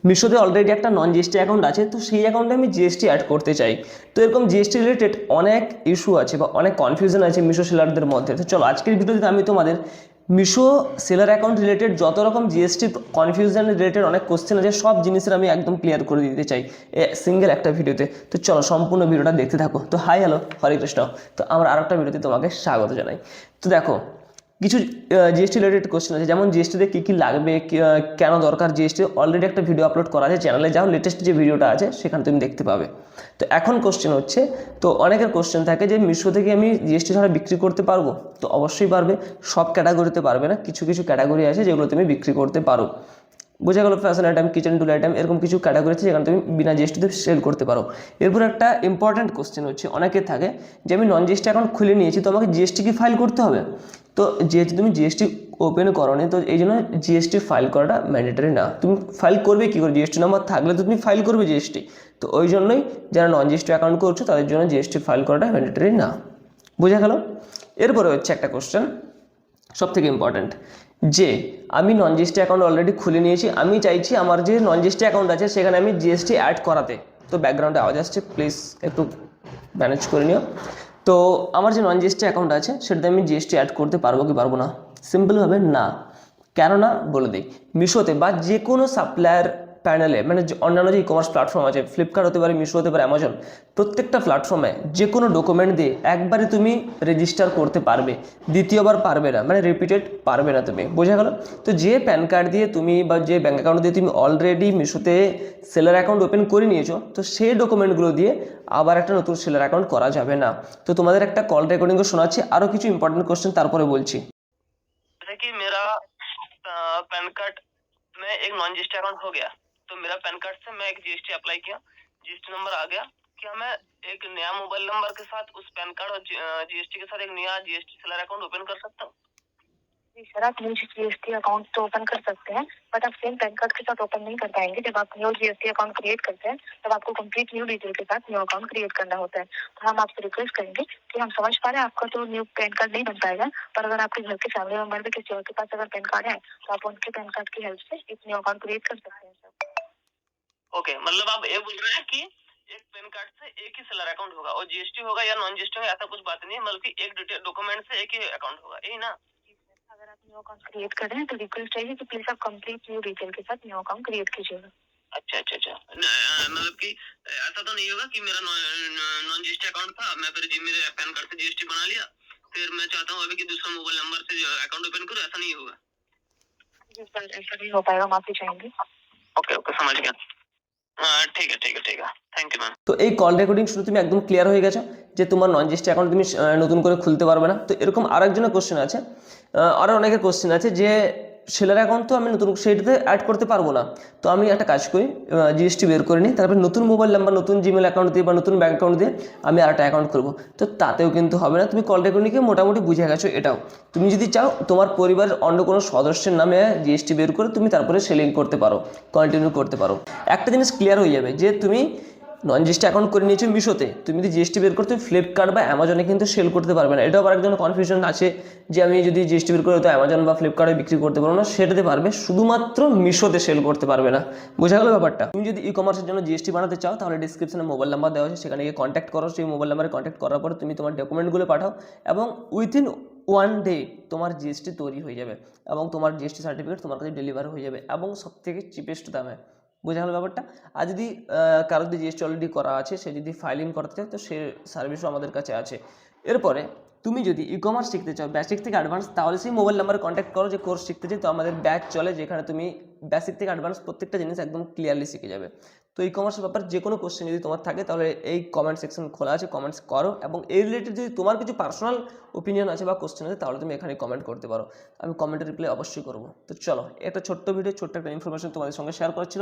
মিশোতে already একটা নন GST account আছে, তো সেই অ্যাকাউন্টে আমি জিএসটি অ্যাড করতে চাই। তো এরকম জিএসটি রিলেটেড অনেক ইস্যু আছে বা অনেক কনফিউশন আছে মিশো সেলারদের মধ্যে। তো চলো আজকের ভিডিওতে আমি তোমাদের মিশো সেলার অ্যাকাউন্ট রিলেটেড যত রকম জিএসটি কনফিউশন রিলেটেড অনেক কোশ্চেন আছে, সব জিনিসের আমি একদম ক্লিয়ার করে দিতে চাই সিঙ্গেল একটা ভিডিওতে। তো চলো সম্পূর্ণ ভিডিওটা দেখতে থাকো। তো হাই হ্যালো হরে কৃষ্ণ, তো আমার আরেকটা ভিডিওতে তোমাকে স্বাগত জানাই। তো দেখো কিছু জিএসটি রিলেটেড কোশ্চেন আছে, যেমন জিএসটিতে কী কী লাগবে, কেন দরকার জিএসটি, অলরেডি একটা ভিডিও আপলোড করা আছে চ্যানেলে, যাও লেটেস্ট যে ভিডিওটা আছে সেখানে তুমি দেখতে পাবে। তো এখন কোশ্চেন হচ্ছে, তো অনেকের কোশ্চেন থাকে যে মিশো থেকে আমি জিএসটি ছাড়া বিক্রি করতে পারবো? তো অবশ্যই পারবে, সব ক্যাটাগরিতে পারবে না, কিছু কিছু ক্যাটাগরি আছে যেগুলো তুমি বিক্রি করতে পারো। বোঝা গেল? Fashion item, kitchen tool item, এরকম কিছু ক্যাটাগরি আছে যেখানে তুমি বিনা জিএসটিতে সেল করতে পারো। এরপর একটা ইম্পর্ট্যান্ট কোশ্চেন হচ্ছে, অনেকের থাকে যে আমি নন জিএসটি অ্যাকাউন্ট খুলে নিয়েছি, তো আমাকে জিএসটি কি ফাইল করতে হবে? তো যেহেতু তুমি জিএসটি ওপেন করোনি, তো এই জন্য জিএসটি ফাইল করাটা ম্যান্ডেটরি না। তুমি ফাইল করবে কী করে? জিএসটি নাম্বার থাকলে তো তুমি ফাইল করবে জিএসটি। তো ওই জন্যই যারা নন জিএসটি অ্যাকাউন্ট করছো তাদের জন্য জিএসটি ফাইল করাটা ম্যান্ডেটরি না। বোঝা গেল? এরপরে হচ্ছে একটা কোশ্চেন সবথেকে ইম্পর্ট্যান্ট, যে আমি নন জিএসটি অ্যাকাউন্ট অলরেডি খুলে নিয়েছি, আমি চাইছি আমার যে নন জিএসটি অ্যাকাউন্ট আছে সেখানে আমি জিএসটি অ্যাড করাতে। তো ব্যাকগ্রাউন্ডে আওয়াজ আসছে, প্লিজ একটু ম্যানেজ করে নিও। তো আমার যে নন জিএসটি অ্যাকাউন্ট আছে সেটাতে আমি জিএসটি অ্যাড করতে পারবো কি পারবো না? সিম্পলভাবে না। কেননা বলে দিই, মিশোতে বা যে কোনো সাপ্লায়ার প্যানেলে, মানে অন্যান্য যে ই কমার্স প্ল্যাটফর্ম আছে, ফ্লিপকার্ট হতে পারে, মিশো হতে পারে, অ্যামাজন, প্রত্যেকটা প্ল্যাটফর্মে যে কোনো ডকুমেন্ট দিয়ে একবারে তুমি রেজিস্টার করতে পারবে, দ্বিতীয়বার পারবে না, মানে রিপিটেড পারবে না তুমি। বোঝা গেল? তো যে প্যান কার্ড দিয়ে তুমি বা যে ব্যাঙ্ক অ্যাকাউন্ট দিয়ে তুমি অলরেডি মিশোতে সেলার অ্যাকাউন্ট ওপেন করে নিয়েছো, তো সেই ডকুমেন্টগুলো দিয়ে আবার একটা নতুন সেলার অ্যাকাউন্ট করা যাবে না। তো তোমাদের একটা কল রেকর্ডিংও শোনাচ্ছি, আরও কিছু ইম্পর্টেন্ট কোশ্চেন তারপরে বলছি। कि मेरा पैन कार्ड में एक नॉन जीएसटी अकाउंट हो गया, तो मेरा पैन कार्ड से मैं एक जीएसटी अप्लाई किया, जीएसटी नंबर आ गया। क्या मैं एक नया मोबाइल नंबर के साथ उस पैन कार्ड और जीएसटी के साथ एक नया जीएसटी सेलर अकाउंट ओपन कर सकता हूँ? जी सर, आप न्यू जीएसटी अकाउंट तो ओपन कर सकते हैं, बट आप सेम पैन कार्ड के साथ ओपन नहीं कर पाएंगे। जब आप न्यू जीएसटी अकाउंट क्रिएट करते हैं तब आपको कंप्लीट न्यू डिटेल के साथ न्यू अकाउंट क्रिएट करना होता है। तो हम आपसे रिक्वेस्ट करेंगे कि हम समझ पा रहे हैं आपका तो न्यू पैन कार्ड नहीं बन पाएगा, पर अगर आपके घर के फैमिली मेंबर में किसी और के पास अगर पैन कार्ड है तो आप उनके पैन कार्ड की हेल्प से एक न्यू अकाउंट क्रिएट कर सकते हैं सर। ओके, मतलब आप ये बोल रहे हैं कि एक पैन कार्ड से एक ही सेलर अकाउंट होगा और जीएसटी होगा या नॉन जीएसटी होगा ऐसा कुछ बात नहीं है, बल्कि एक डिटेल डॉक्यूमेंट से एक ही अकाउंट होगा, यही ना? अगर आप न्यू अकाउंट क्रिएट कर रहे हैं तो रिक्वेस्ट चाहिए कि प्लीज आप कंप्लीट न्यू डिटेल के साथ न्यू अकाउंट क्रिएट कीजिएगा। अच्छा अच्छा अच्छा, मतलब कि ऐसा तो नहीं होगा कि मेरा नॉन जीएसटी अकाउंट था, मैं फिर मेरे पैन कार्ड से जीएसटी बना लिया, फिर मैं चाहता हूँ अभी कि दूसरा मोबाइल नंबर से अकाउंट ओपन करूँ, ऐसा नहीं होगा? जी सर, ऐसा नहीं हो पाएगा, माफी चाहेंगे। ओके ओके, समझ गया। ठीक है ठीक है ठीक है, थैंक यू मैम। তো এই কল রেকর্ডিং শুনে তুমি একদম ক্লিয়ার হয়ে গেছো যে তোমার নন জিএসটি অ্যাকাউন্ট তুমি নতুন করে খুলতে পারবে না। তো এরকম আরেকজনের কোশ্চেন আছে, আরও অনেকের কোশ্চেন আছে যে সেলার অ্যাকাউন্ট তো আমি নতুন সেইটাতে অ্যাড করতে পারবো না। তো আমি একটা কাজ করি, জিএসটি বের করে নিই, তারপর নতুন মোবাইল নাম্বার, নতুন জিমেল অ্যাকাউন্ট দিয়ে বা নতুন ব্যাঙ্ক অ্যাকাউন্ট দিয়ে আমি আর একটা অ্যাকাউন্ট করবো। তো তাতেও কিন্তু হবে না। তুমি কল রেকর্ডিংকে মোটামুটি বুঝে গেছো এটাও। তুমি যদি চাও তোমার পরিবারের অন্য কোনো সদস্যের নামে জিএসটি বের করে তুমি তারপরে সেলিং করতে পারো, কন্টিনিউ করতে পারো। একটা জিনিস ক্লিয়ার হয়ে যাবে যে তুমি নন জিএসটি অ্যাকাউন্ট করে নিয়েছো মিশোতে, তুমি যদি জিএসটি বের করতে ফ্লিপকার্ট বা অ্যামাজনে কিন্তু সেল করতে পারবে না। এটাও আবার একজন কনফিউশন আছে যে আমি যদি জিএসটি বের করে তো অ্যামাজন বা ফ্লিপকার্টে বিক্রি করতে পারবো না, সেটাতে পারবে, শুধুমাত্র মিশোতে সেল করতে পারবে না। বোঝা গেল ব্যাপারটা? তুমি যদি ই কমার্সের জন্য জিএসটি বানাতে চাও তাহলে ডিসক্রিপশনে মোবাইল নাম্বার দেওয়া আছে, সেখানে গিয়ে কন্ট্যাক্ট করো। সেই মোবাইল নাম্বারে কন্ট্যাক্ট করার পরে তুমি তোমার ডকুমেন্টগুলো পাঠাও এবং উইথিন 1 ডে তোমার জিএসটি তৈরি হয়ে যাবে এবং তোমার জিএসটি সার্টিফিকেট তোমার কাছে ডেলিভারি হয়ে যাবে এবং সবথেকে চিপেস্ট দামে। বোঝা গেল ব্যাপারটা? আর যদি কারো যদি জিএসটি অলরেডি করা আছে, সে যদি ফাইলিং করতে চায় তো সে সার্ভিসও আমাদের কাছে আছে। এরপরে তুমি যদি ই কমার্স শিখতে চাও বেসিক থেকে অ্যাডভান্স, তাহলে সেই মোবাইল নাম্বারে কন্ট্যাক্ট করো যে কোর্স শিখতে চাই। তো আমাদের ব্যাচ চলে যেখানে তুমি বেসিক থেকে অ্যাডভান্স প্রত্যেকটা জিনিস একদম ক্লিয়ারলি শিখে যাবে। তো ই কমার্সের ব্যাপারে যে কোনো কোশ্চেন যদি তোমার থাকে তাহলে এই কমেন্ট সেকশন খোলা আছে, কমেন্টস করো। এবং এই রিলেটেড যদি তোমার কিছু পার্সোনাল ওপিনিয়ন আছে বা কোশ্চেন আছে তাহলে তুমি এখানে কমেন্ট করতে পারো, আমি কমেন্টে রিপ্লাই অবশ্যই করবো। তো চলো, একটা ছোট্ট ভিডিও, ছোট্ট একটা ইনফরমেশন তোমাদের সঙ্গে শেয়ার করেছিল।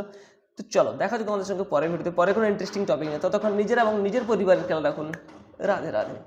তো চলো দেখা যাক তোমাদের সঙ্গে পরের ভিডিওতে, পরে কোনো ইন্টারেস্টিং টপিক নিয়ে। ততক্ষণ নিজেরা এবং নিজের পরিবারের খেয়াল রাখুন। রাধে রাধে।